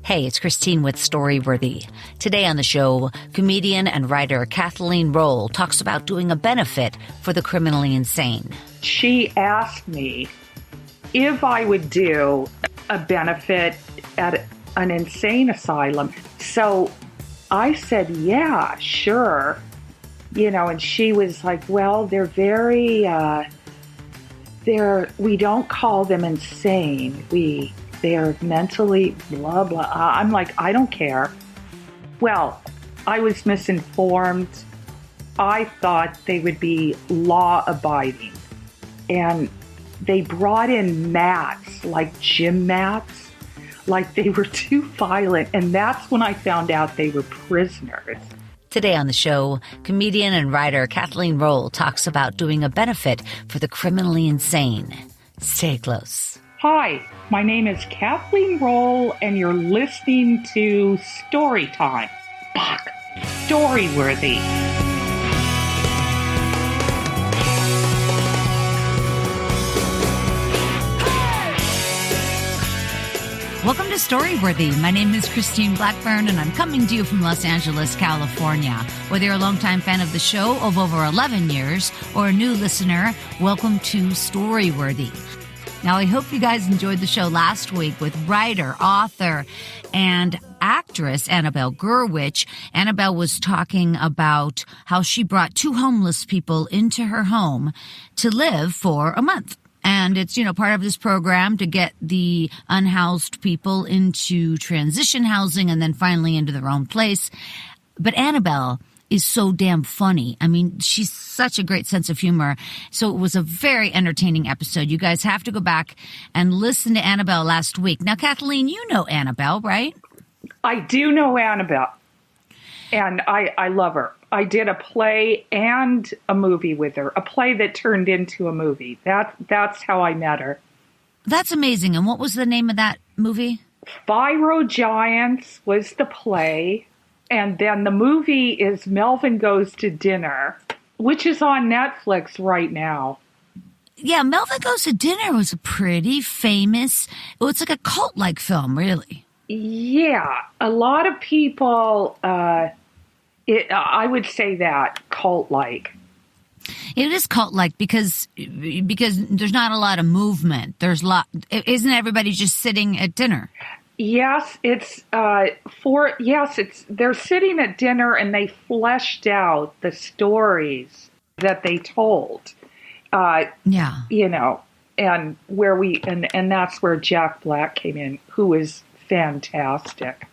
Hey, it's Christine with Storyworthy. Today on the show, comedian and writer Kathleen Roll talks about doing a benefit for the criminally insane. She asked me if I would do a benefit at an insane asylum. So I said, yeah, sure. And she was like, well, they're very, we don't call them insane. They're mentally blah, blah. I'm like, I don't care. Well, I was misinformed. I thought they would be law-abiding. And they brought in mats, like gym mats, like they were too violent. And that's when I found out they were prisoners. Today on the show, comedian and writer Kathleen Roll talks about doing a benefit for the criminally insane. Stay close. Hi, my name is Kathleen Roll, and you're listening to Storytime. Fuck. Storyworthy. Welcome to Storyworthy. My name is Christine Blackburn, and I'm coming to you from Los Angeles, California. Whether you're a longtime fan of the show of over 11 years or a new listener, welcome to Storyworthy. Now, I hope you guys enjoyed the show last week with writer, author, and actress Annabelle Gurwitch. Annabelle was talking about how she brought two homeless people into her home to live for a month. And it's, part of this program to get the unhoused people into transition housing and then finally into their own place. But Annabelle is so damn funny. I mean, she's such a great sense of humor. So it was a very entertaining episode. You guys have to go back and listen to Annabelle last week. Now, Kathleen, you know Annabelle, right? I do know Annabelle. And I love her. I did a play and a movie with her, a play that turned into a movie. That's how I met her. That's amazing. And what was the name of that movie? Firo Giants was the play. And then the movie is Melvin Goes to Dinner, which is on Netflix right now. Yeah, Melvin Goes to Dinner was a pretty famous, it's like a cult-like film, really. Yeah, a lot of people, I would say that, cult-like. It is cult-like because there's not a lot of movement. Isn't everybody just sitting at dinner? Yes, they're sitting at dinner and they fleshed out the stories that they told. And that's where Jack Black came in, who was fantastic.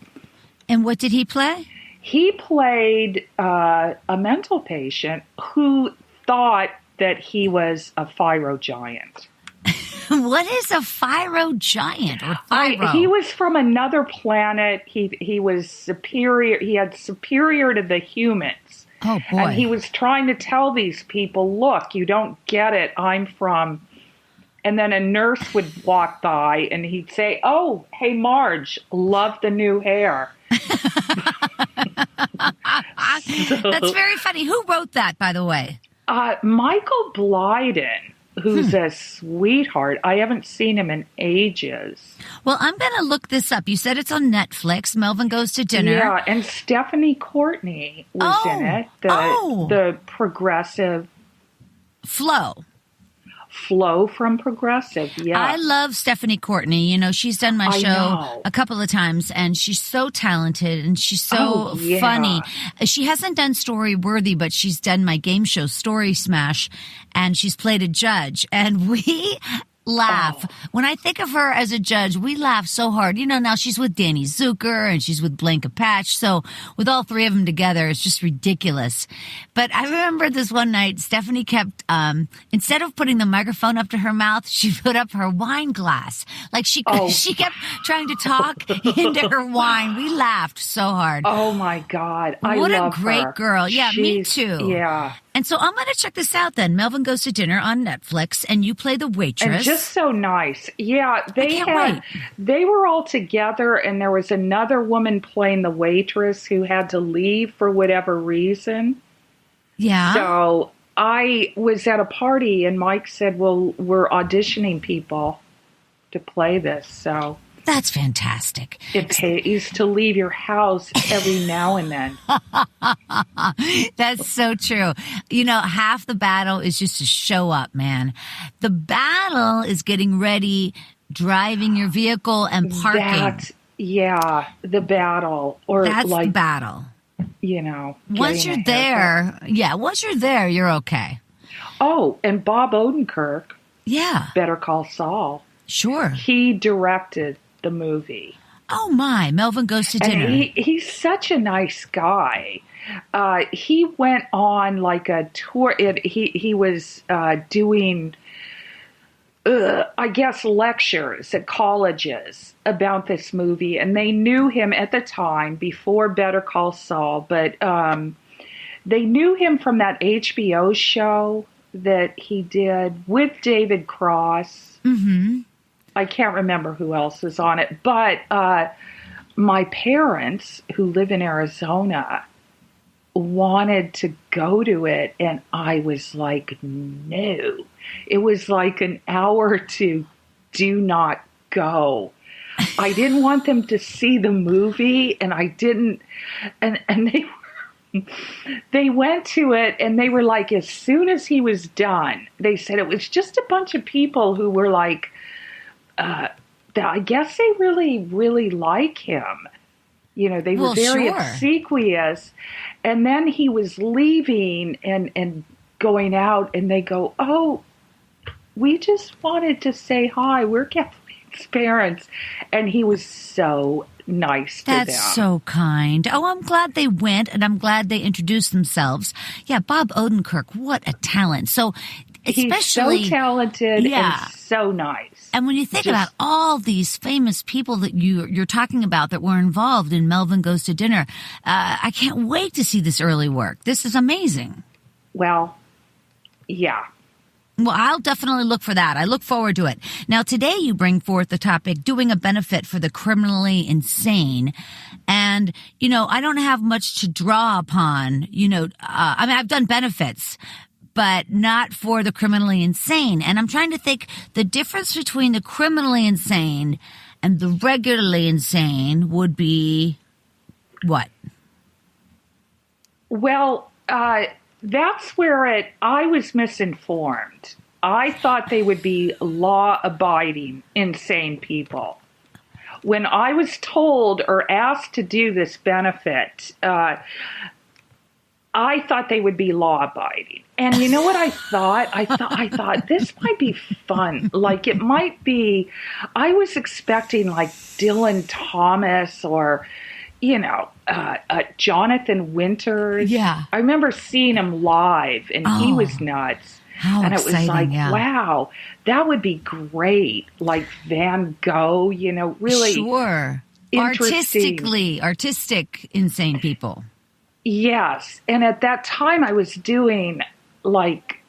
And what did he play? He played a mental patient who thought that he was a Firo Giant. What is a Firo Giant or Firo? He was from another planet. He was superior. He had superior to the humans. Oh, boy. And he was trying to tell these people, look, you don't get it. I'm from... And then a nurse would walk by and he'd say, oh, hey, Marge, love the new hair. That's very funny. Who wrote that, by the way? Michael Blyden. Who's a sweetheart. I haven't seen him in ages. Well, I'm going to look this up. You said it's on Netflix. Melvin Goes to Dinner. Yeah, and Stephanie Courtney was in it. The progressive... Flo from Progressive, yeah. I love Stephanie Courtney. She's done my show a couple of times, and she's so talented, and she's so funny. She hasn't done Storyworthy, but she's done my game show, Story Smash, and she's played a judge. And we laugh. When I think of her as a judge, we laugh so hard. Now she's with Danny Zucker and she's with Blanca Patch. So with all three of them together, it's just ridiculous. But I remember this one night, Stephanie kept, instead of putting the microphone up to her mouth, she put up her wine glass. Like she kept trying to talk into her wine. We laughed so hard. Oh my God. I love her. What a great girl. Yeah, me too. Yeah. And so I'm going to check this out then. Melvin Goes to Dinner on Netflix, and you play the waitress. And just so nice. Yeah, they were all together, and there was another woman playing the waitress who had to leave for whatever reason. Yeah. So I was at a party, and Mike said, well, we're auditioning people to play this. So That's fantastic. It pays to leave your house every now and then. That's so true. You know, half the battle is just to show up, man. The battle is getting ready, driving your vehicle and parking. The battle. Or that's like the battle. You know. Once you're there, you're okay. Oh, and Bob Odenkirk. Yeah. Better Call Saul. Sure. He directed the movie. Oh my, Melvin Goes to Dinner. And he's such a nice guy. He went on like a tour. He was doing, I guess, lectures at colleges about this movie. And they knew him at the time before Better Call Saul. But they knew him from that HBO show that he did with David Cross. Mm-hmm. I can't remember who else was on it, but my parents, who live in Arizona, wanted to go to it, and I was like, no. It was like an hour or two, do not go. I didn't want them to see the movie, and I didn't, and they went to it, and they were like, as soon as he was done, they said it was just a bunch of people who were like, I guess they really, really like him. You know, they were very obsequious. And then he was leaving and going out, and they go, oh, we just wanted to say hi. We're Kathleen's parents. And he was so nice to them. That's so kind. Oh, I'm glad they went, and I'm glad they introduced themselves. Yeah, Bob Odenkirk, what a talent. So especially, he's so talented and so nice. And when you think about all these famous people that you're talking about that were involved in Melvin Goes to Dinner, I can't wait to see this early work. This is amazing. Well, yeah. Well, I'll definitely look for that. I look forward to it. Now, today you bring forth the topic, doing a benefit for the criminally insane. And, you know, I don't have much to draw upon, you know, I mean, I've done benefits, but not for the criminally insane. And I'm trying to think the difference between the criminally insane and the regularly insane would be what? Well, that's where I was misinformed. I thought they would be law-abiding, insane people. When I was told or asked to do this benefit, I thought they would be law-abiding. And you know what I thought? I thought this might be fun. Like it might be, I was expecting like Dylan Thomas or, you know, Jonathan Winters. Yeah. I remember seeing him live and he was nuts. How and exciting, it was like, wow, that would be great. Like Van Gogh, you know, really. Sure. Artistic insane people. Yes. And at that time I was doing like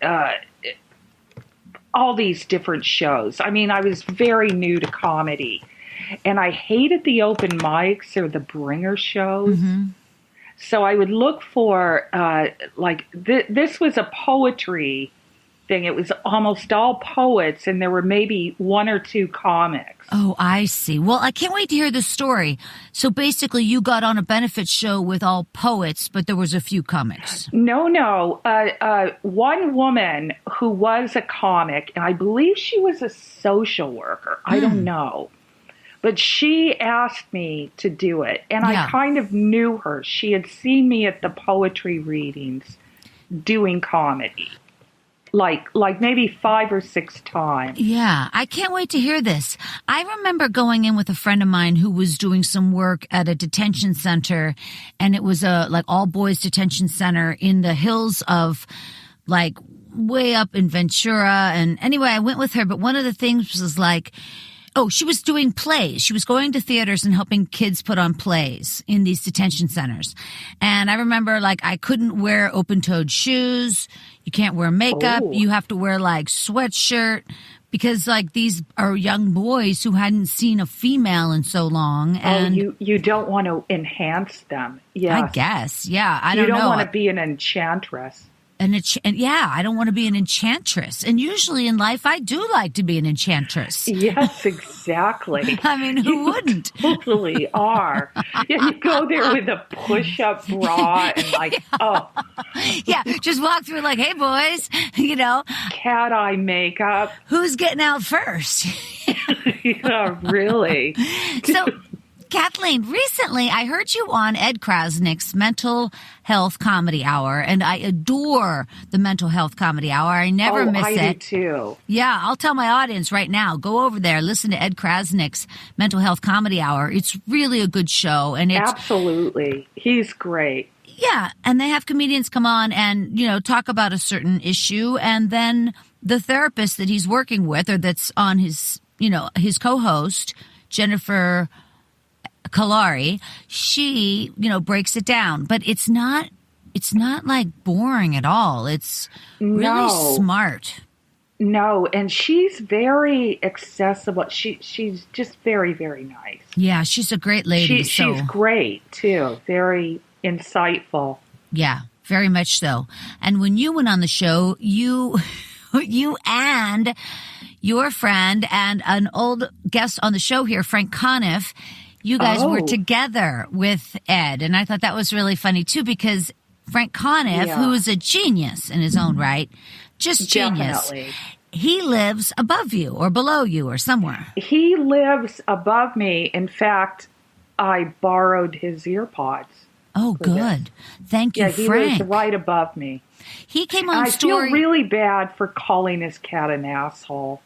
all these different shows. I mean, I was very new to comedy. And I hated the open mics or the bringer shows. Mm-hmm. So I would look for, this was a poetry thing. It was almost all poets, and there were maybe one or two comics. Oh, I see. Well, I can't wait to hear the story. So basically, you got on a benefit show with all poets, but there was a few comics. No. One woman who was a comic, and I believe she was a social worker. I don't know. But she asked me to do it, and I kind of knew her. She had seen me at the poetry readings doing comedy, like maybe 5 or 6 times. Yeah, I can't wait to hear this. I remember going in with a friend of mine who was doing some work at a detention center, and it was a like all boys detention center in the hills of like way up in Ventura. And anyway, I went with her, but one of the things was like, oh, she was doing plays. She was going to theaters and helping kids put on plays in these detention centers. And I remember, like, I couldn't wear open-toed shoes. You can't wear makeup. Oh. You have to wear, like, sweatshirt because, like, these are young boys who hadn't seen a female in so long. And you don't want to enhance them. Yeah, I guess. Yeah, I don't know. You don't want to be an enchantress. And yeah, I don't want to be an enchantress. And usually in life, I do like to be an enchantress. Yes, exactly. I mean, who wouldn't? Totally are. Yeah, you go there with a push-up bra and like, oh. Yeah, just walk through like, hey, boys, Cat eye makeup. Who's getting out first? Yeah, really. So, Kathleen, recently I heard you on Ed Krasnick's Mental Health Comedy Hour, and I adore the Mental Health Comedy Hour. I never miss it. I do too. Yeah, I'll tell my audience right now, go over there, listen to Ed Krasnick's Mental Health Comedy Hour. It's really a good show. And it's absolutely. He's great. Yeah, and they have comedians come on and, talk about a certain issue, and then the therapist that he's working with, or that's on his co-host, Jennifer Kalari, she, breaks it down, but it's not like boring at all. It's really smart. No, and she's very accessible. She's just very, very nice. Yeah, she's a great lady. She's great too. Very insightful. Yeah, very much so. And when you went on the show, you and your friend and an old guest on the show here, Frank Conniff, you guys were together with Ed. And I thought that was really funny too, because Frank Conniff, who is a genius in his own right, just genius. Definitely. He lives above you or below you or somewhere. He lives above me. In fact, I borrowed his ear pods. Oh, good. Thank you, he Frank. lives right above me. He came on I Story. feel really bad for calling his cat an asshole.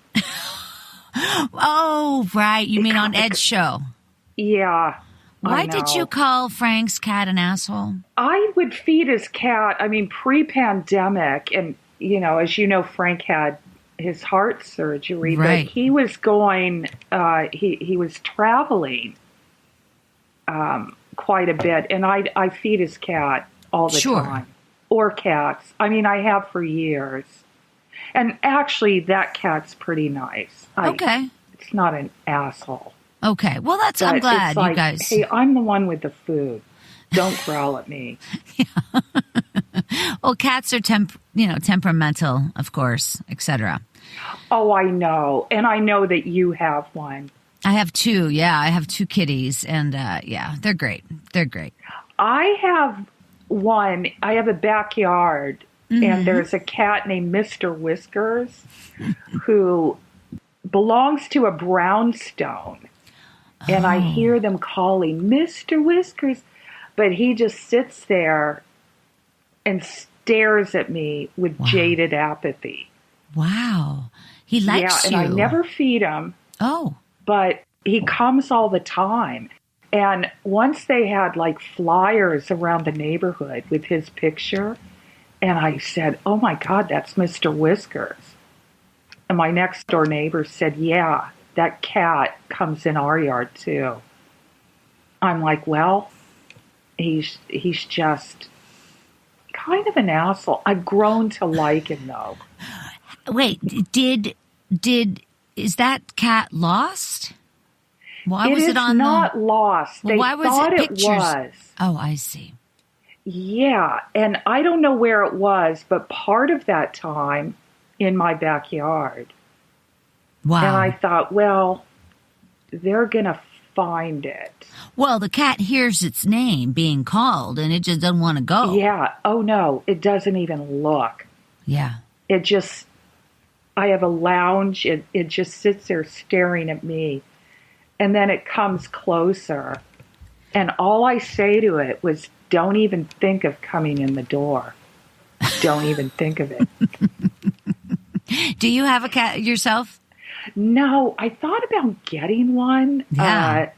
Oh, right. You mean on Ed's show? Yeah. Why did you call Frank's cat an asshole? I would feed his cat, pre-pandemic. And, as you know, Frank had his heart surgery. Right. But he was going, he was traveling quite a bit. And I feed his cat all the time. Or cats. I have for years. And actually, that cat's pretty nice. Okay. It's not an asshole. Okay. Well, I'm glad you guys. Hey, I'm the one with the food. Don't growl at me. Yeah. Well, cats are temperamental, of course, etc. Oh, I know. And I know that you have one. I have two. Yeah, I have two kitties, and they're great. They're great. I have one. I have a backyard, and there's a cat named Mr. Whiskers who belongs to a brownstone. And I hear them calling, Mr. Whiskers. But he just sits there and stares at me with jaded apathy. Wow. He likes you. Yeah, and I never feed him. Oh. But he comes all the time. And once they had flyers around the neighborhood with his picture. And I said, oh my God, that's Mr. Whiskers. And my next door neighbor said, yeah, that cat comes in our yard too. I'm like, well, he's just kind of an asshole. I've grown to like him though. Wait, is that cat lost? Why was it on? It is not lost. Well, why was thought it pictures? It was. Oh, I see. Yeah, and I don't know where it was, but part of that time in my backyard. Wow. And I thought, well, they're going to find it. Well, the cat hears its name being called, and it just doesn't want to go. Yeah. Oh, no, it doesn't even look. Yeah. It just, I have a lounge. It just sits there staring at me. And then it comes closer. And all I say to it was, don't even think of coming in the door. Don't even think of it. Do you have a cat yourself? No, I thought about getting one. Yeah.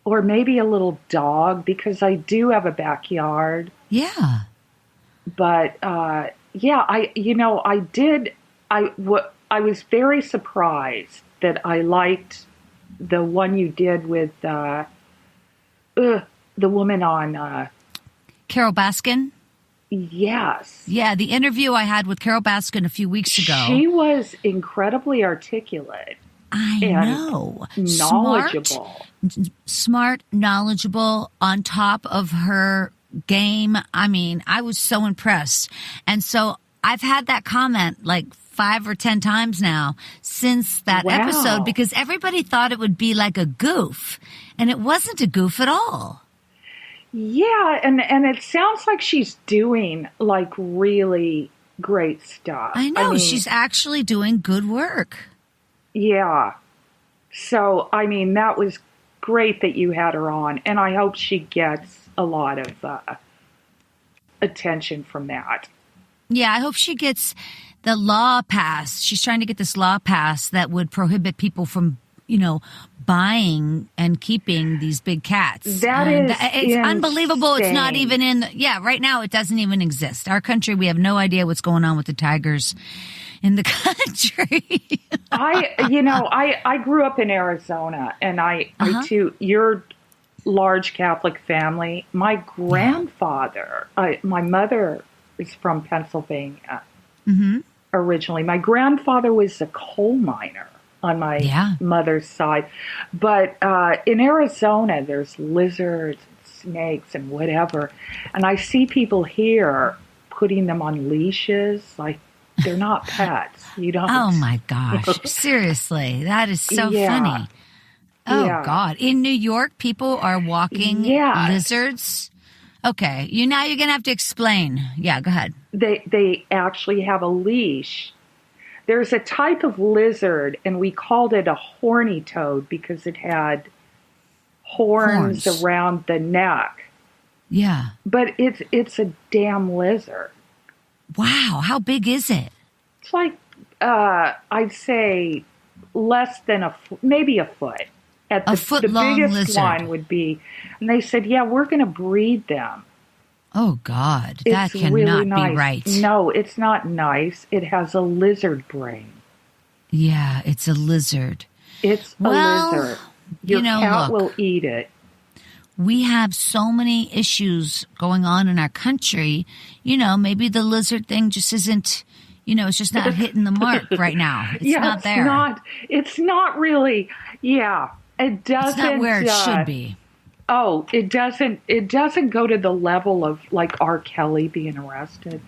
Or maybe a little dog, because I do have a backyard. Yeah. But, I was very surprised that I liked the one you did with the woman on... Carol Baskin? Yes. Yeah, the interview I had with Carol Baskin a few weeks ago. She was incredibly articulate. I know. Knowledgeable. Smart, knowledgeable, on top of her game. I mean, I was so impressed. And so I've had that comment like 5 or 10 times now since that episode, because everybody thought it would be like a goof, and it wasn't a goof at all. Yeah, and it sounds like she's doing like really great stuff. I mean, she's actually doing good work. Yeah. So, I mean, that was great that you had her on, and I hope she gets a lot of attention from that. Yeah, I hope she gets the law passed. She's trying to get this law passed that would prohibit people from, buying and keeping these big cats. It's unbelievable. It's not insane. even right now it doesn't even exist. Our country, we have no idea what's going on with the tigers in the country. I grew up in Arizona, and I too, your large Catholic family, my grandfather, my mother is from Pennsylvania originally. My grandfather was a coal miner on my mother's side. But in Arizona, there's lizards, and snakes, and whatever. And I see people here putting them on leashes. Like, they're not pets. You don't. Oh, my gosh. Seriously. That is so funny. Oh, God. In New York, people are walking lizards. Okay. Now you're going to have to explain. Yeah, go ahead. They actually have a leash. There's a type of lizard, and we called it a horny toad because it had horns around the neck. Yeah. But it's a damn lizard. Wow. How big is it? It's like, I'd say less than maybe a foot. A foot long biggest lizard. one would be, and they said, we're going to breed them. Oh, God. That It's cannot really nice. be right. No, it's not nice. It has a lizard brain. Yeah, it's a lizard. It's a lizard. Your cat will eat it. We have so many issues going on in our country. Maybe the lizard thing just isn't, it's just not hitting the mark right now. It's not there. It's not really. Yeah. It doesn't. It's not where it should be. Oh, it doesn't go to the level of like R. Kelly being arrested.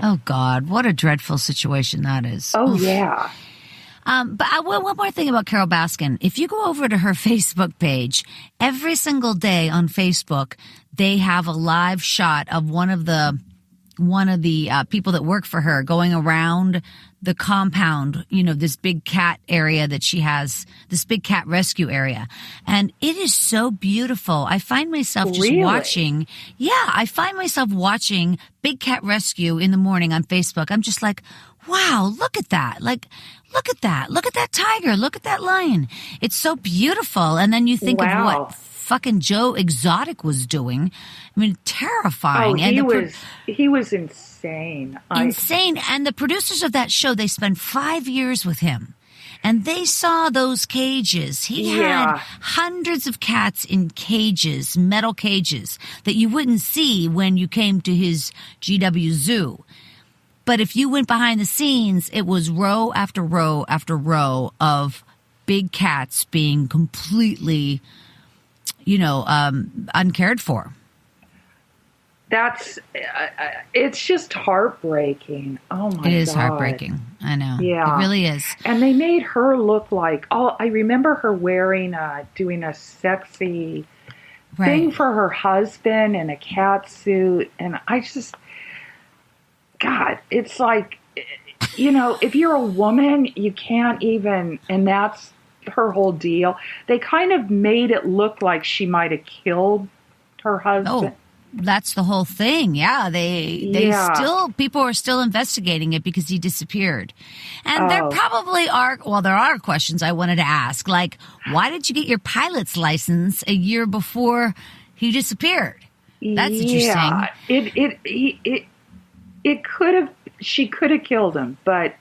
Oh, God, what a dreadful situation that is. Oh, Oof. yeah. But one more thing about Carole Baskin. If you go over to her Facebook page, every single day on Facebook, they have a live shot of one of the people that work for her going around the compound, this big cat area that she has, this big cat rescue area. And it is so beautiful. I find myself just watching. Yeah, I find myself watching Big Cat Rescue in the morning on Facebook. I'm just like, wow, look at that. Like, look at that. Look at that tiger. Look at that lion. It's so beautiful. And then you think of what fucking Joe Exotic was doing. I mean, terrifying. Oh, he was insane. Insane. And the producers of that show, they spent 5 years with him. And they saw those cages. He had hundreds of cats in cages, metal cages, that you wouldn't see when you came to his GW Zoo. But if you went behind the scenes, it was row after row after row of big cats being completely, uncared for. It's just heartbreaking. Oh, my God. It is heartbreaking. I know. Yeah. It really is. And they made her look like, I remember her doing a sexy thing for her husband in a cat suit. And I just, God, it's like, if you're a woman, you can't even, and that's her whole deal. They kind of made it look like she might have killed her husband. Oh, that's the whole thing. Yeah, people are still investigating it because he disappeared. And there probably there are questions I wanted to ask, like, why did you get your pilot's license a year before he disappeared? That's interesting. She could have killed him, but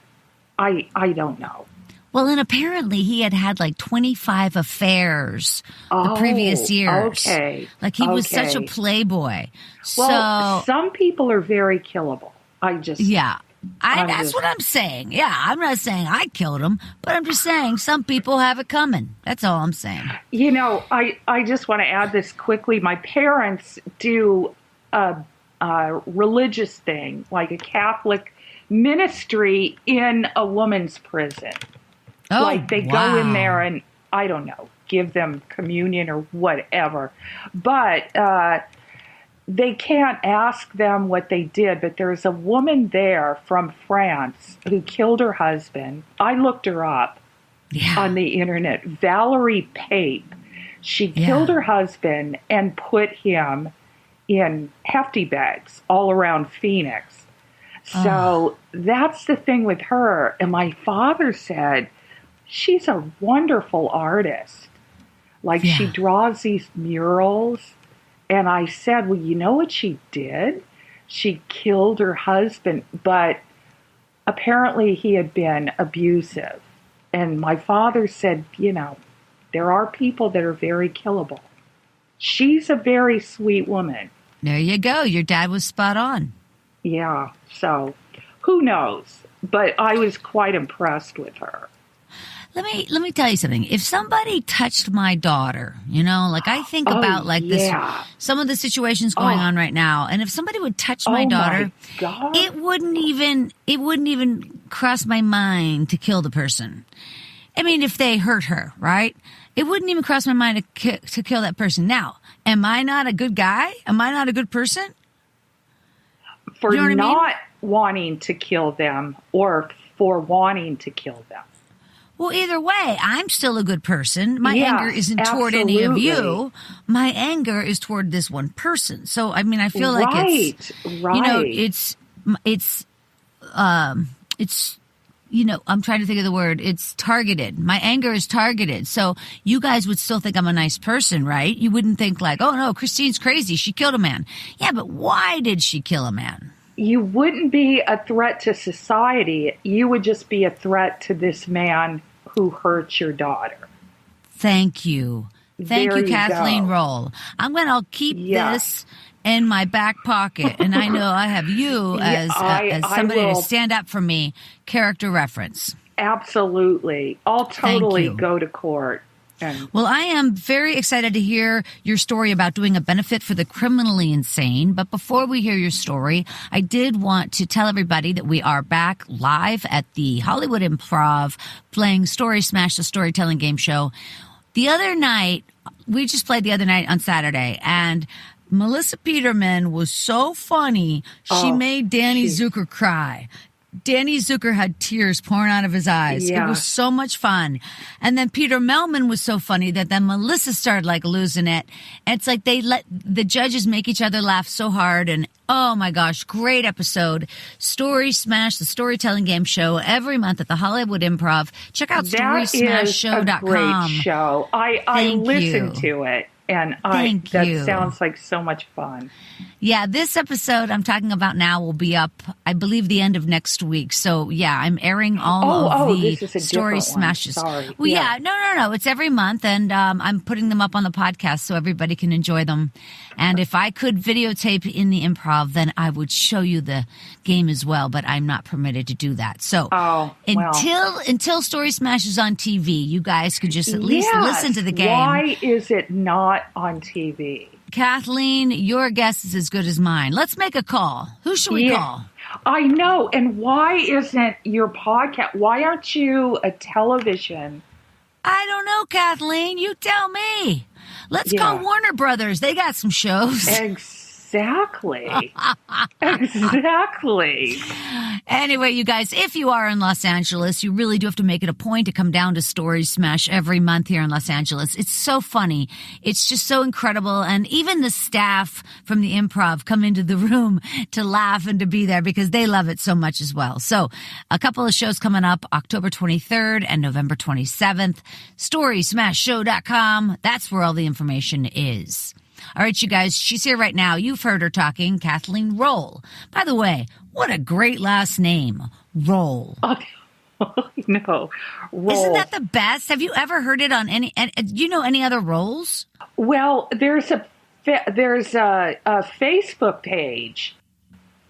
I don't know. Well, and apparently he had like 25 affairs the previous years. Okay. Like he was such a playboy. Well, some people are very killable. That's what I'm saying. Yeah, I'm not saying I killed him, but I'm just saying some people have it coming. That's all I'm saying. I just want to add this quickly. My parents do a religious thing, like a Catholic ministry in a woman's prison. Oh, like they wow. go in there and, I don't know, give them communion or whatever. But they can't ask them what they did. But there's a woman there from France who killed her husband. I looked her up on the internet. Valerie Pape. She killed her husband and put him in hefty bags all around Phoenix. So that's the thing with her. And my father said, she's a wonderful artist. Like she draws these murals. And I said, well, you know what she did? She killed her husband, but apparently he had been abusive. And my father said, you know, there are people that are very killable. She's a very sweet woman. There you go. Your dad was spot on. Yeah, so who knows? But I was quite impressed with her. Let me tell you something. If somebody touched my daughter, you know, like I think about like this, some of the situations going on right now, and if somebody would touch my daughter, it wouldn't even cross my mind to kill the person. I mean, if they hurt her, right? It wouldn't even cross my mind to kill that person. Now, am I not a good guy? Am I not a good person? For you know not wanting to kill them or for wanting to kill them. Well, either way, I'm still a good person. My anger isn't toward any of you. My anger is toward this one person. So, I mean, I feel like it's, you know, it's, you know, I'm trying to think of the word. It's targeted. My anger is targeted. So you guys would still think I'm a nice person, right? You wouldn't think like, oh no, Christine's crazy. She killed a man. Yeah, but why did she kill a man? You wouldn't be a threat to society. You would just be a threat to this man who hurt your daughter. Thank you. Thank you, Kathleen Roll. I'll keep this in my back pocket, and I know I have you as somebody to stand up for me. Character reference. Absolutely. I'll totally go to court. Well, I am very excited to hear your story about doing a benefit for the criminally insane. But before we hear your story, I did want to tell everybody that we are back live at the Hollywood Improv playing Story Smash, the storytelling game show. The other night, we just played the other night on Saturday, and Melissa Peterman was so funny. She made Danny Zucker cry. Danny Zucker had tears pouring out of his eyes. It was so much fun. And then Peter Melman was so funny that then Melissa started like losing it. And it's like they let the judges make each other laugh so hard. And oh my gosh, great episode. Story Smash, the storytelling game show every month at the Hollywood Improv. Check out storysmashshow.com. That is a great show. I listened to it. And that sounds like so much fun. Yeah, this episode I'm talking about now will be up, I believe, the end of next week. So, yeah, I'm airing all of the Story Smashes. Sorry. Well, no. It's every month, and I'm putting them up on the podcast so everybody can enjoy them. And if I could videotape in the improv, then I would show you the game as well, but I'm not permitted to do that. So, until Story Smash is on TV, you guys could just at least listen to the game. Why is it not on TV? Kathleen, your guess is as good as mine. Let's make a call. Who should we call? I know. And why isn't your podcast? Why aren't you a television? I don't know, Kathleen. You tell me. Let's call Warner Brothers. They got some shows. Exactly. Exactly. Anyway, you guys, if you are in Los Angeles, you really do have to make it a point to come down to Story Smash every month here in Los Angeles. It's so funny. It's just so incredible. And even the staff from the improv come into the room to laugh and to be there because they love it so much as well. So a couple of shows coming up October 23rd and November 27th. StorySmashShow.com. That's where all the information is. All right, you guys, she's here right now. You've heard her talking, Kathleen Roll. By the way, what a great last name, Roll. No, Roll. Isn't that the best? Have you ever heard it on any, do you know any other Rolls? Well, there's a Facebook page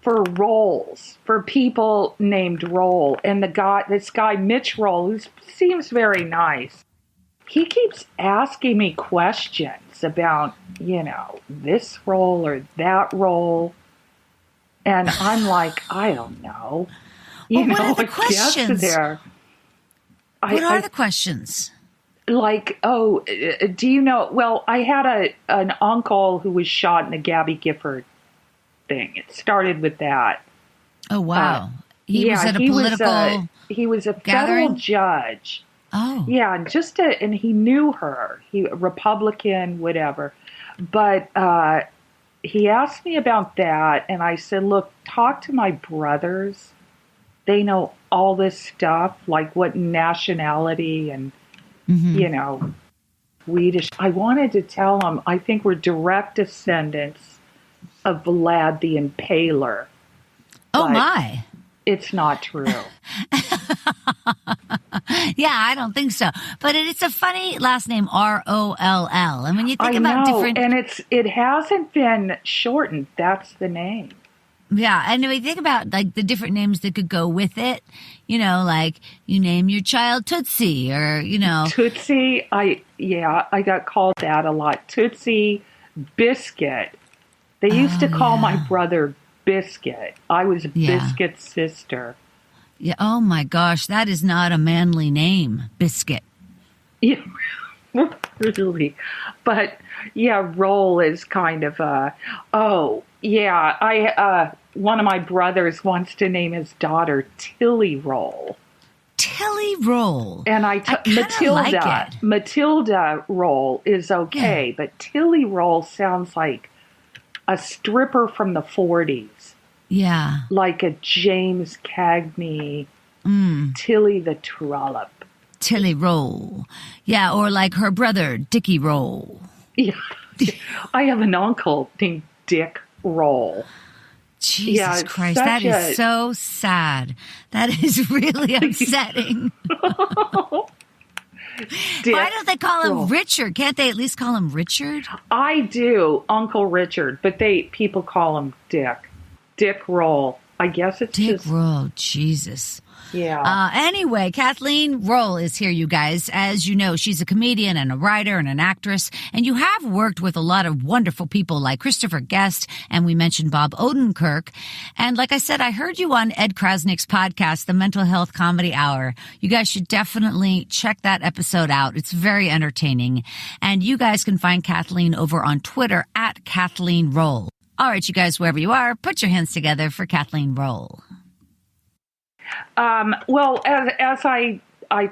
for Rolls, for people named Roll. And this guy, Mitch Roll, who seems very nice, he keeps asking me questions about, this role or that role. And I'm like, I don't know. What are the questions? There. What are the questions? Like, do you know? Well, I had an uncle who was shot in the Gabby Gifford thing. It started with that. Oh, wow. He was at a political he was a gathering? federal judge. Oh. Yeah, and he knew her. He Republican, whatever. But he asked me about that, and I said, look, talk to my brothers. They know all this stuff, like what nationality and, Swedish. I wanted to tell him, I think we're direct descendants of Vlad the Impaler. Oh, my. It's not true. Yeah, I don't think so. But it's a funny last name, Roll. And when you think about different... and it hasn't been shortened. That's the name. Yeah, and when you think about like the different names that could go with it, like you name your child Tootsie or, Tootsie, I got called that a lot. Tootsie, Biscuit. They used to call my brother Biscuit. I was Biscuit's sister. Yeah. Oh my gosh, that is not a manly name, Biscuit. Yeah, really. But yeah, Roll is kind of one of my brothers wants to name his daughter Tilly Roll. Tilly Roll. And Matilda Roll is okay, but Tilly Roll sounds like a stripper from the 40s. Yeah. Like a James Cagney, Tilly the Trollop. Tilly Roll. Yeah, or like her brother, Dickie Roll. Yeah. I have an uncle named Dick Roll. Jesus Christ, that is so sad. That is really upsetting. Why don't they call him Richard? Can't they at least call him Richard? I do, Uncle Richard, but people call him Dick. Dick Roll. I guess it's Dick Roll. Jesus. Yeah. Anyway, Kathleen Roll is here, you guys. As you know, she's a comedian and a writer and an actress, and you have worked with a lot of wonderful people like Christopher Guest, and we mentioned Bob Odenkirk. And like I said, I heard you on Ed Krasnick's podcast, The Mental Health Comedy Hour. You guys should definitely check that episode out. It's very entertaining. And you guys can find Kathleen over on Twitter at Kathleen Roll. All right, you guys, wherever you are, put your hands together for Kathleen Roll. Well, as I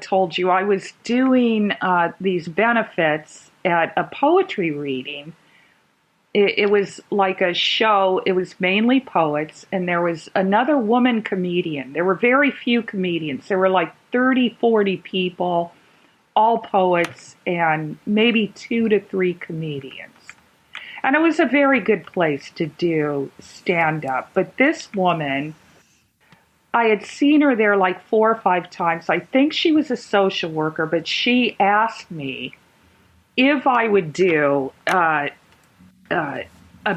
told you, I was doing these benefits at a poetry reading. It was like a show. It was mainly poets, and there was another woman comedian. There were very few comedians. There were like 30, 40 people, all poets, and maybe 2 to 3 comedians. And it was a very good place to do stand-up. But this woman, I had seen her there like 4 or 5 times. I think she was a social worker, but she asked me if I would do a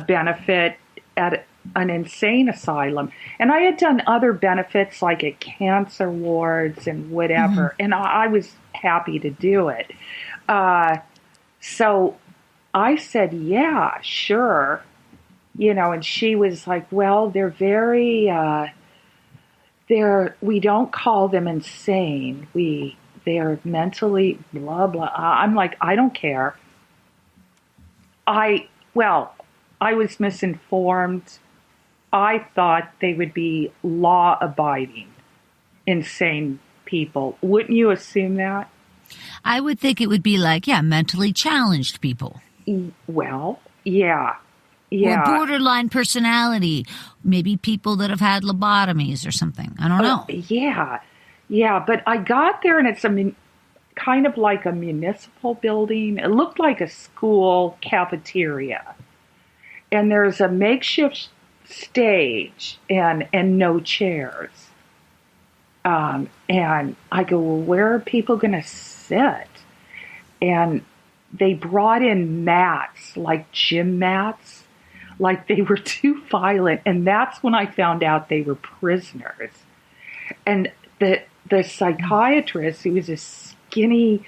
benefit at an insane asylum. And I had done other benefits like at cancer wards and whatever. And I was happy to do it. So I said, yeah, sure. And she was like, well, they're very, we don't call them insane. They're mentally blah, blah. I'm like, I don't care. I was misinformed. I thought they would be law-abiding, insane people. Wouldn't you assume that? I would think it would be like, mentally challenged people. Well, yeah. Or borderline personality. Maybe people that have had lobotomies or something. I don't know. Yeah. But I got there and it's kind of like a municipal building. It looked like a school cafeteria. And there's a makeshift stage and no chairs. And I go, well, where are people going to sit? And they brought in mats, like gym mats, like they were too violent. And that's when I found out they were prisoners. And the psychiatrist, he was a skinny,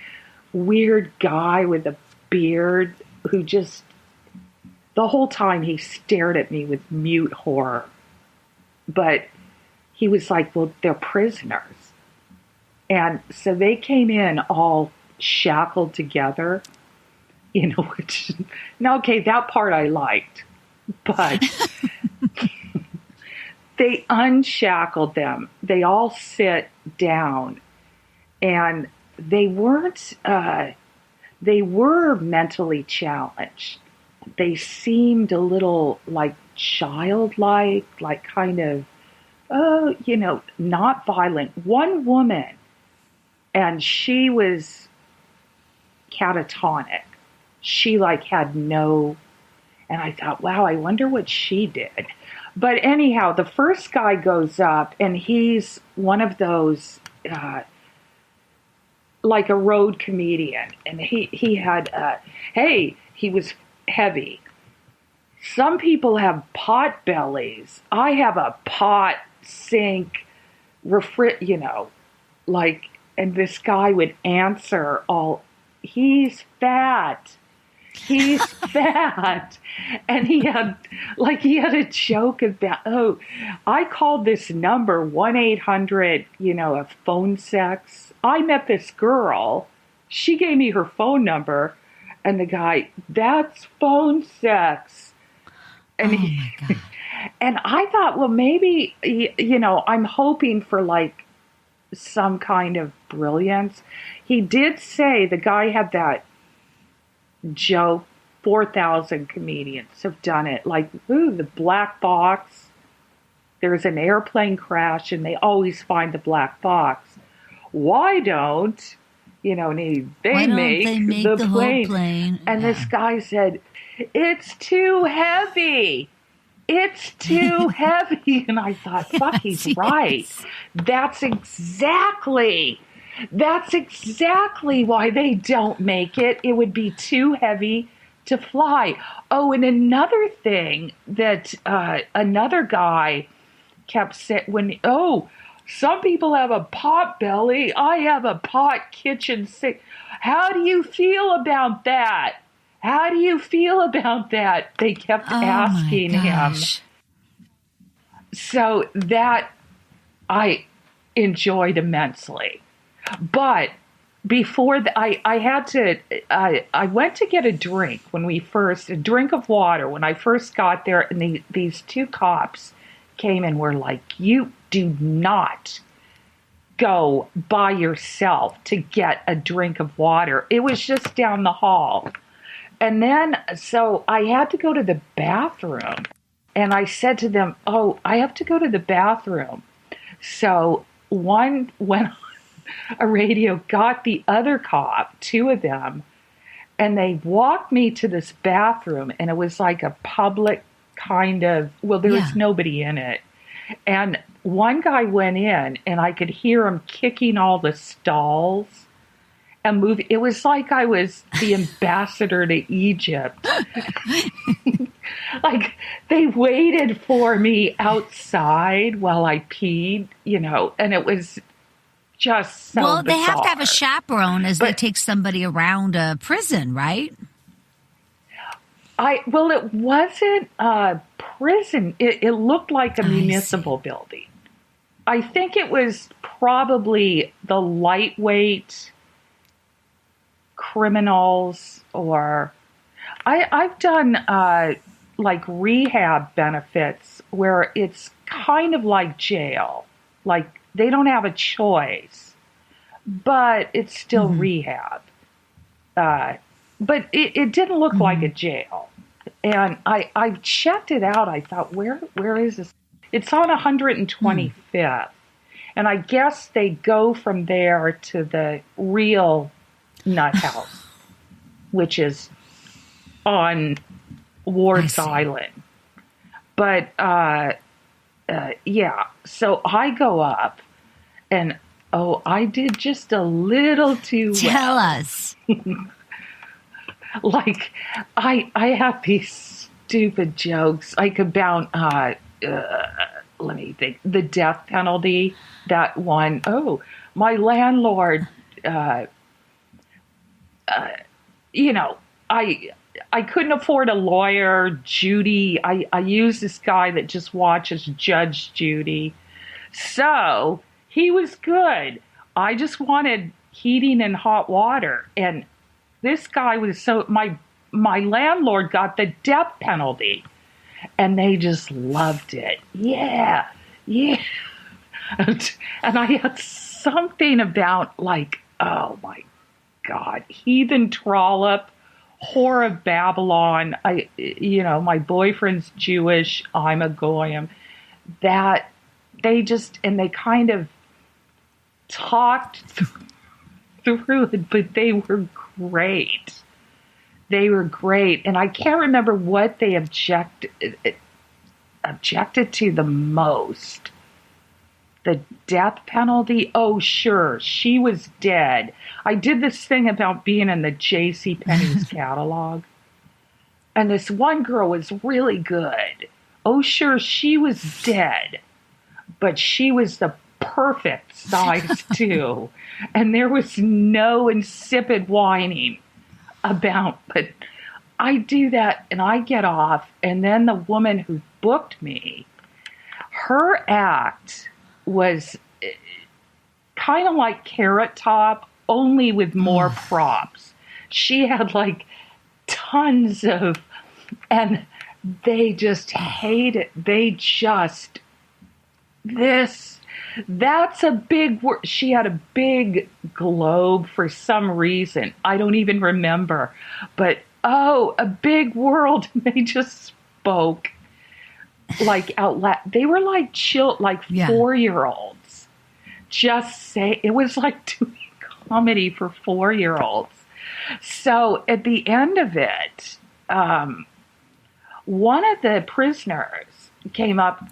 weird guy with a beard who just, the whole time he stared at me with mute horror. But he was like, well, they're prisoners. And so they came in all shackled together, which, now, okay, that part I liked. But they unshackled them. They all sit down. And they weren't, they were mentally challenged. They seemed a little like childlike, like kind of, not violent. One woman, and she was catatonic. She had no, and I thought, wow, I wonder what she did. But anyhow, the first guy goes up, and he's one of those, like a road comedian. And he had, he was heavy. Some people have pot bellies. I have a pot sink, and this guy would answer he's fat. He's fat. And he had a joke about, I called this number 1-800, a phone sex. I met this girl. She gave me her phone number. And the guy, that's phone sex. And my God. And I thought, well, maybe, I'm hoping for some kind of brilliance. He did say, the guy had that joke, 4,000 comedians have done it. The black box. There's an airplane crash and they always find the black box. Why don't, they make the plane. whole plane. And this guy said, it's too heavy. It's too heavy. And I thought, fuck, he's right. That's exactly why they don't make it. It would be too heavy to fly. Oh, and another thing that another guy kept saying, some people have a pot belly. I have a pot kitchen sink. How do you feel about that? How do you feel about that? They kept asking him. So that I enjoyed immensely. But before I went to get a drink a drink of water when I first got there, and these two cops came and were like, you do not go by yourself to get a drink of water. It was just down the hall. And then, so I had to go to the bathroom. And I said to them, I have to go to the bathroom. So one went on a radio, got the other cop, two of them, and they walked me to this bathroom. And it was like a public kind of, there was nobody in it. And one guy went in, and I could hear him kicking all the stalls and moving. It was like I was the ambassador to Egypt. They waited for me outside while I peed, and it was just so bizarre. They have to have a chaperone as they take somebody around a prison, right? It wasn't a prison. It looked like a municipal building. I think it was probably the lightweight criminals, or I've done rehab benefits where it's kind of like jail. They don't have a choice, but it's still rehab. But it didn't look like a jail. And I checked it out. I thought, where is this? It's on 125th. And I guess they go from there to the real nut house, which is on Ward's Island. But, so I go up and, I did just a little too well. Tell us. I have these stupid jokes, about, let me think, the death penalty, that one. My landlord, you know, I couldn't afford a lawyer, Judy. I used this guy that just watches Judge Judy. So he was good. I just wanted heating and hot water. And this guy was so, my landlord got the death penalty. And they just loved it. Yeah, yeah. And I had something about like, oh my God, heathen trollop, whore of Babylon. My boyfriend's Jewish, I'm a goyim. That they kind of talked through it, but they were great. They were great. And I can't remember what they objected to the most. The death penalty? Oh, sure. She was dead. I did this thing about being in the J.C. Penney's catalog. And this one girl was really good. Oh, sure. She was dead. But she was the perfect size, too. And there was no insipid whining about, but I do that and I get off. And then the woman who booked me, her act was kind of like Carrot Top, only with more props. She had like tons of, and they just hate it. They just, that's a big word. She had a big globe for some reason. I don't even remember. But, a big world. They just spoke like out loud. They were like 4-year-olds. Just say, it was like doing comedy for 4-year-olds. So at the end of it, one of the prisoners came up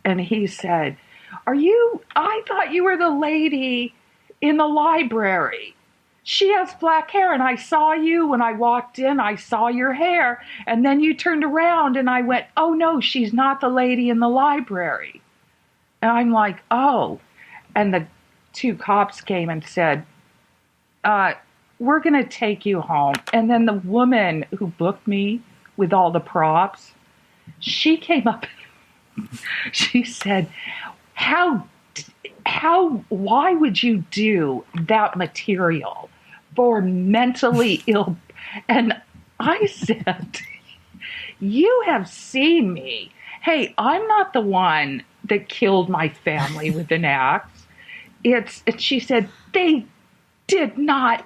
and he said, I thought you were the lady in the library. She has black hair, and I saw you when I walked in. I saw your hair, and then you turned around, and I went, oh, no, she's not the lady in the library. And I'm like, oh. And the 2 cops came and said, we're going to take you home. And then the woman who booked me with all the props, she came up. She said, why would you do that material for mentally ill? And I said, you have seen me. Hey, I'm not the one that killed my family with an axe. She said, they did not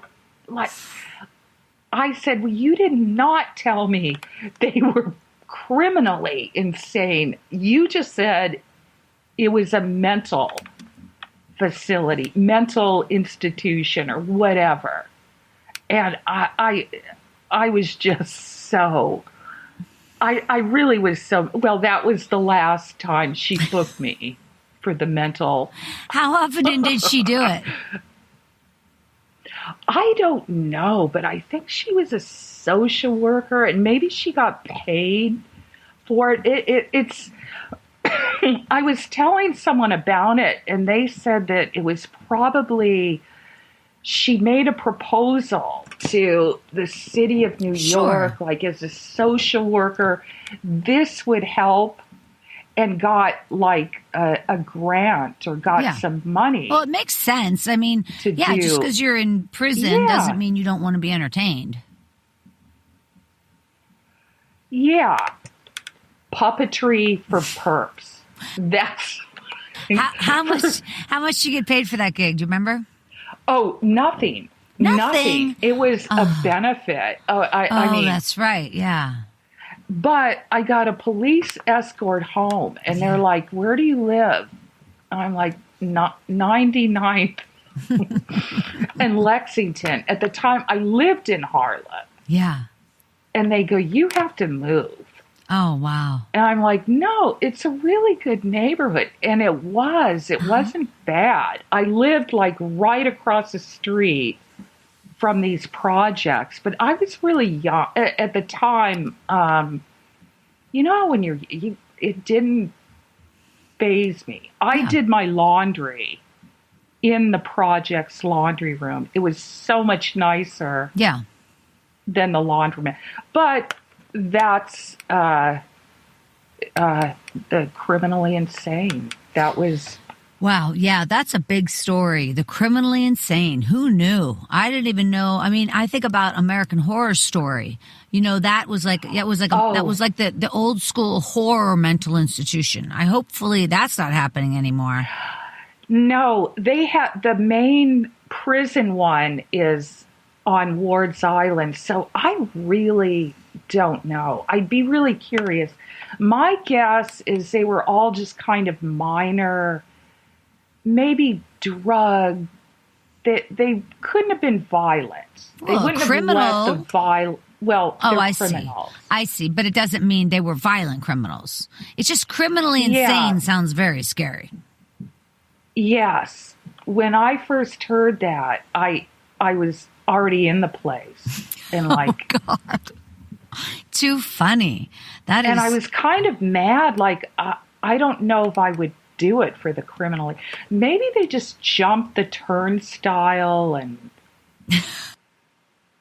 I said, well, you did not tell me they were criminally insane. You just said it was a mental facility, mental institution, or whatever. And I was just so, I really was so, well, that was the last time she booked me for the mental. How often did she do it? I don't know, but I think she was a social worker, and maybe she got paid for it. It's I was telling someone about it, and they said that it was probably she made a proposal to the city of New York, like as a social worker, this would help, and got like a grant or got some money. Well, it makes sense. I mean, just because you're in prison doesn't mean you don't want to be entertained. Yeah. Puppetry for perps. That's how much you get paid for that gig? Do you remember? Oh, nothing. It was a benefit. I mean, that's right. Yeah. But I got a police escort home, and they're like, "Where do you live?" And I'm like, 99th and Lexington. At the time, I lived in Harlem. Yeah. And they go, "You have to move." Oh, wow. And I'm like, no, it's a really good neighborhood. And it was. It wasn't bad. I lived like right across the street from these projects. But I was really young at the time. You know, when it didn't faze me. I did my laundry in the project's laundry room. It was so much nicer Yeah. than the laundromat. But that's the criminally insane. That was... Wow. Yeah, that's a big story. The criminally insane. Who knew? I didn't even know. I mean, I think about American Horror Story. That was like that was like the old school horror mental institution. Hopefully that's not happening anymore. No, they have the main prison one is on Ward's Island. So I really don't know. I'd be really curious. My guess is they were all just kind of minor, maybe drug. They couldn't have been violent. They Well, wouldn't criminal. have let the violent. Well, they're I criminals. see. I see. But it doesn't mean they were violent criminals. It's just criminally insane Yeah. sounds very scary. Yes. When I first heard that, I was already in the place. And like, God. Too funny. That and is. I was kind of mad. Like, I don't know if I would do it for the criminally. Maybe they just jumped the turnstile and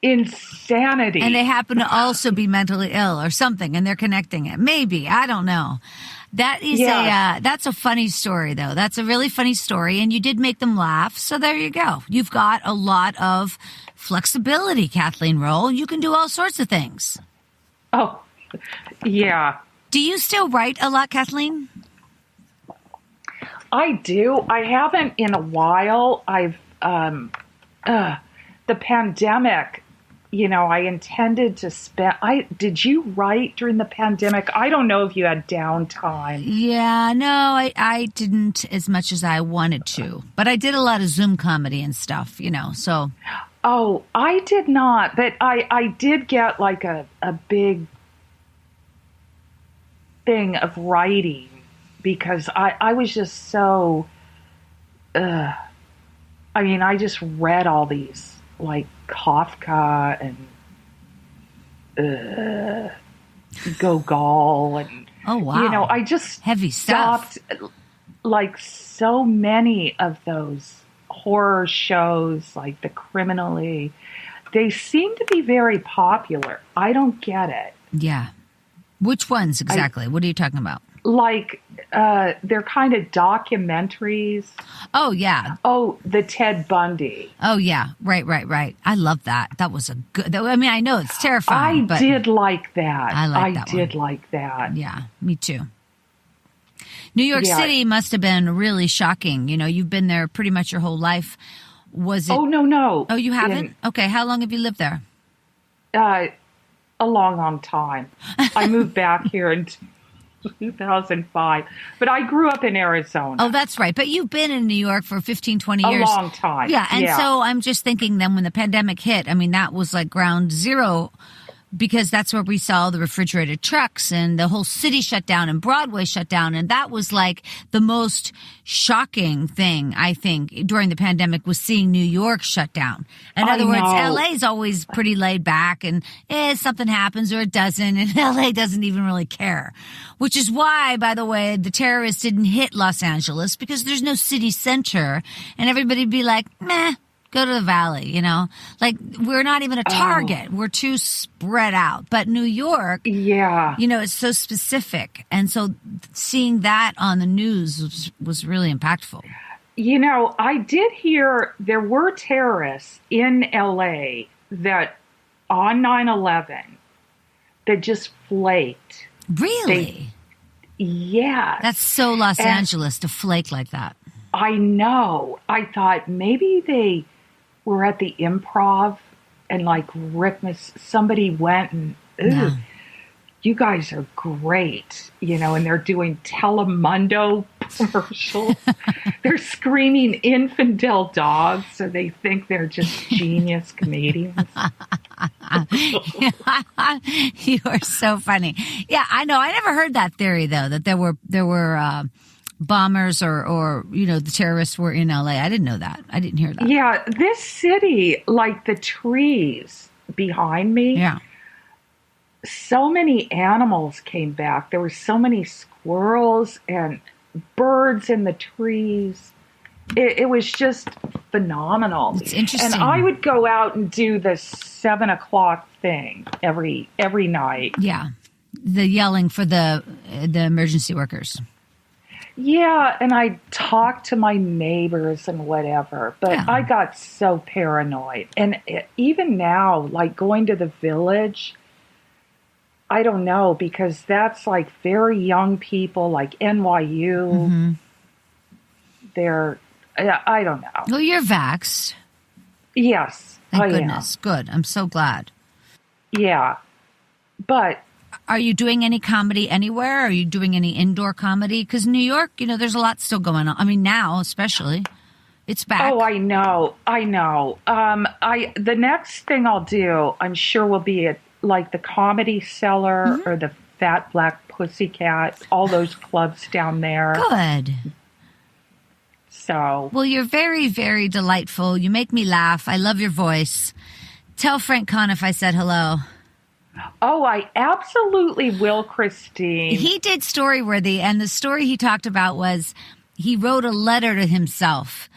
insanity. And they happen to also be mentally ill or something, and they're connecting it. Maybe. I don't know. That is that's a funny story, though. That's a really funny story, and you did make them laugh. So there you go. You've got a lot of flexibility, Kathleen Roll. You can do all sorts of things. Oh, yeah. Do you still write a lot, Kathleen? I do. I haven't in a while. I've the pandemic, I intended to spend... Did you write during the pandemic? I don't know if you had downtime. Yeah, no, I didn't as much as I wanted to. But I did a lot of Zoom comedy and stuff, so... Oh, I did not. But I did get like a big thing of writing because I was just so... I just read all these, like Kafka and Gogol and Oh, wow. I just Heavy stuff. stopped like so many of those horror shows, like the criminally, they seem to be very popular. I don't get it. Yeah. Which ones exactly? What are you talking about? Like they're kind of documentaries. Oh, yeah. Oh, the Ted Bundy. Oh, yeah. Right. I love that. That was a good... I know it's terrifying, but... I did like that. I did like that. Yeah, me too. New York Yeah. City must have been really shocking. You've been there pretty much your whole life. Was it... Oh, no. Oh, you haven't? Okay, how long have you lived there? A long time. I moved back here in 2005. But I grew up in Arizona. Oh, that's right. But you've been in New York for 15, 20 years. A long time. Yeah, and so I'm just thinking then when the pandemic hit, that was like ground zero because that's where we saw the refrigerated trucks and the whole city shut down and Broadway shut down. And that was like the most shocking thing, I think, during the pandemic was seeing New York shut down. In other words, LA's always pretty laid back and something happens or it doesn't. And LA doesn't even really care, which is why, by the way, the terrorists didn't hit Los Angeles because there's no city center and everybody'd be like, meh. Go to the valley, like we're not even a target. We're too spread out. But New York, yeah, it's so specific. And so seeing that on the news was really impactful. I did hear there were terrorists in LA that on 9/11 that just flaked. Really? Yeah. That's so Los Angeles to flake like that. I know. I thought maybe they were at the Improv and like somebody went and, you guys are great, and they're doing Telemundo commercials. They're screaming infidel dogs, so they think they're just genius comedians. You are so funny. Yeah, I know. I never heard that theory though, that there were bombers or the terrorists were in LA. I didn't know that. I didn't hear that. Yeah, this city, like the trees behind me. Yeah. So many animals came back. There were so many squirrels and birds in the trees. it was just phenomenal. It's interesting. And I would go out and do the 7 o'clock thing every night. Yeah. The yelling for the emergency workers. Yeah, and I talked to my neighbors and whatever, but Yeah. I got so paranoid. And even now, like going to the village, I don't know, because that's like very young people, like NYU. Mm-hmm. I don't know. Well, you're vaxxed. Yes, Thank I goodness. Good. I'm so glad. am. Yeah, but Are you doing any comedy anywhere? Are you doing any indoor comedy? Because New York, there's a lot still going on. I mean, now especially, it's back. oh, I know. The next thing I'll do, I'm sure, will be at like the Comedy Cellar or the Fat Black Pussycat, all those clubs down there. Good. So, Well, you're very, very delightful. You make me laugh. I love your voice. Tell Frank Conniff I said hello. oh, I absolutely will, Christine. He did Storyworthy, and the story he talked about was he wrote a letter to himself,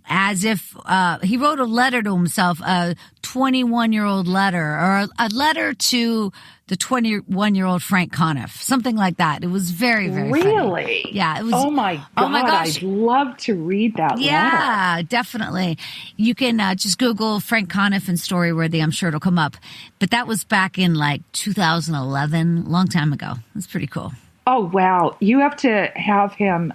as if he wrote a letter to himself, a 21-year-old letter, or a letter to the 21-year-old Frank Conniff, something like that. It was very, very Really? funny. Yeah, it was. Oh my gosh. I'd love to read that letter. Yeah, definitely. You can just Google Frank Conniff and Storyworthy. I'm sure it'll come up. But that was back in like 2011, long time ago. It's pretty cool. Oh, wow. You have to have him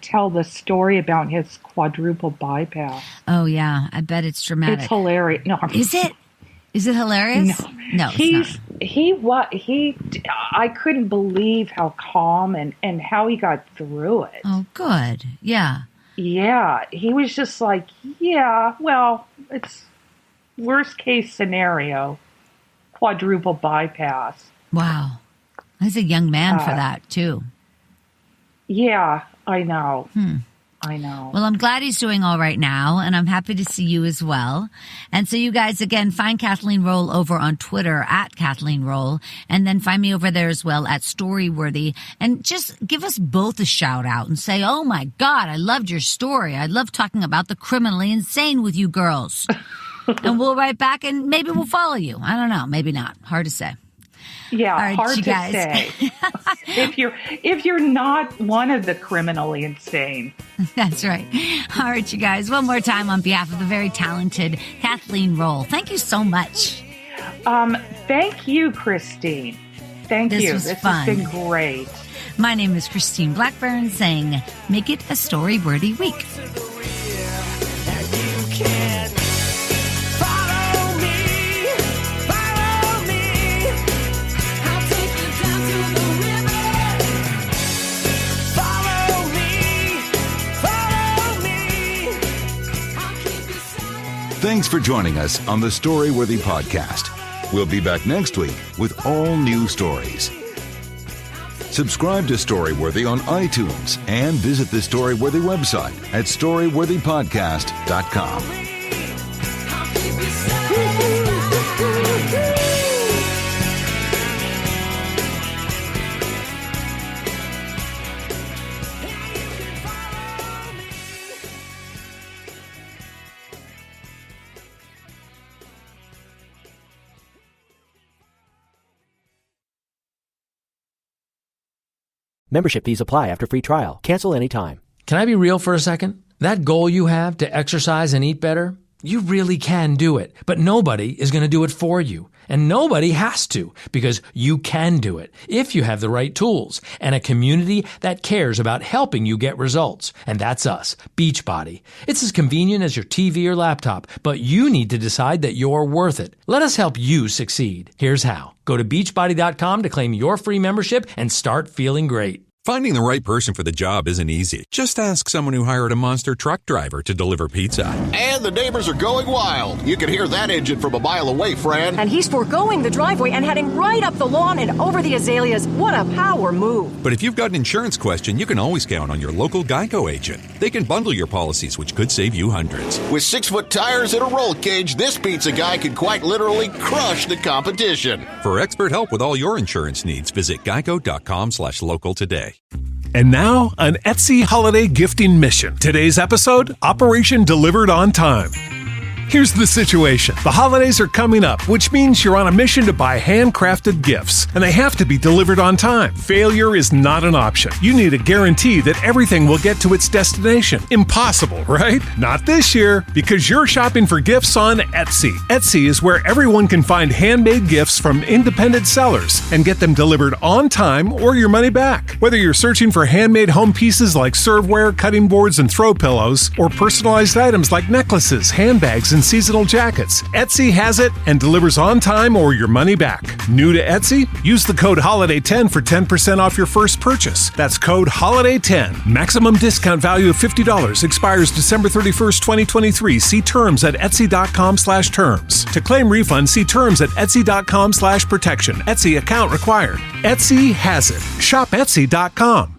tell the story about his quadruple bypass. Oh, yeah. I bet it's dramatic. It's hilarious. No, Is it? Is it hilarious? No, it's not. I couldn't believe how calm and how he got through it. Oh, good. Yeah. Yeah. He was just like, yeah, well, it's worst case scenario, quadruple bypass. Wow. He's a young man for that, too. Yeah, I know. I know. Well, I'm glad he's doing all right now, and I'm happy to see you as well. And so you guys, again, find Kathleen Roll over on Twitter at Kathleen Roll, and then find me over there as well at Storyworthy. And just give us both a shout out and say, oh my God, I loved your story. I love talking about the criminally insane with you girls. And we'll write back and maybe we'll follow you. I don't know. Maybe not. Hard to say. Yeah, All right, hard you to guys. say. if you're not one of the criminally insane. That's right. All right, you guys. One more time on behalf of the very talented Kathleen Roll. Thank you so much. Thank you, Christine. Thank you. Was this fun. has been great. My name is Christine Blackburn, saying, make it a story-worthy week. Thanks for joining us on the Storyworthy podcast. We'll be back next week with all new stories. Subscribe to Storyworthy on iTunes and visit the Storyworthy website at storyworthypodcast.com. Membership fees apply after free trial. Cancel anytime. Can I be real for a second? That goal you have to exercise and eat better, you really can do it. But nobody is going to do it for you. And nobody has to, because you can do it if you have the right tools and a community that cares about helping you get results. And that's us, Beachbody. It's as convenient as your TV or laptop, but you need to decide that you're worth it. Let us help you succeed. Here's how. Go to beachbody.com to claim your free membership and start feeling great. Finding the right person for the job isn't easy. Just ask someone who hired a monster truck driver to deliver pizza. And the neighbors are going wild. You can hear that engine from a mile away, Fran. And he's foregoing the driveway and heading right up the lawn and over the azaleas. What a power move. But if you've got an insurance question, you can always count on your local Geico agent. They can bundle your policies, which could save you hundreds. With 6-foot tires and a roll cage, this pizza guy could quite literally crush the competition. For expert help with all your insurance needs, visit geico.com/local today. And now, an Etsy holiday gifting mission. Today's episode, Operation Delivered on Time. Here's the situation. The holidays are coming up, which means you're on a mission to buy handcrafted gifts, and they have to be delivered on time. Failure is not an option. You need a guarantee that everything will get to its destination. Impossible, right? Not this year, because you're shopping for gifts on Etsy. Etsy is where everyone can find handmade gifts from independent sellers and get them delivered on time or your money back. Whether you're searching for handmade home pieces like serveware, cutting boards, and throw pillows, or personalized items like necklaces, handbags, and seasonal jackets, Etsy has it and delivers on time or your money back. New to Etsy? Use the code HOLIDAY10 for 10% off your first purchase. That's code HOLIDAY10. Maximum discount value of $50. Expires December 31st, 2023. See terms at etsy.com/terms. To claim refund, see terms at etsy.com/protection. Etsy account required. Etsy has it. Shop Etsy.com.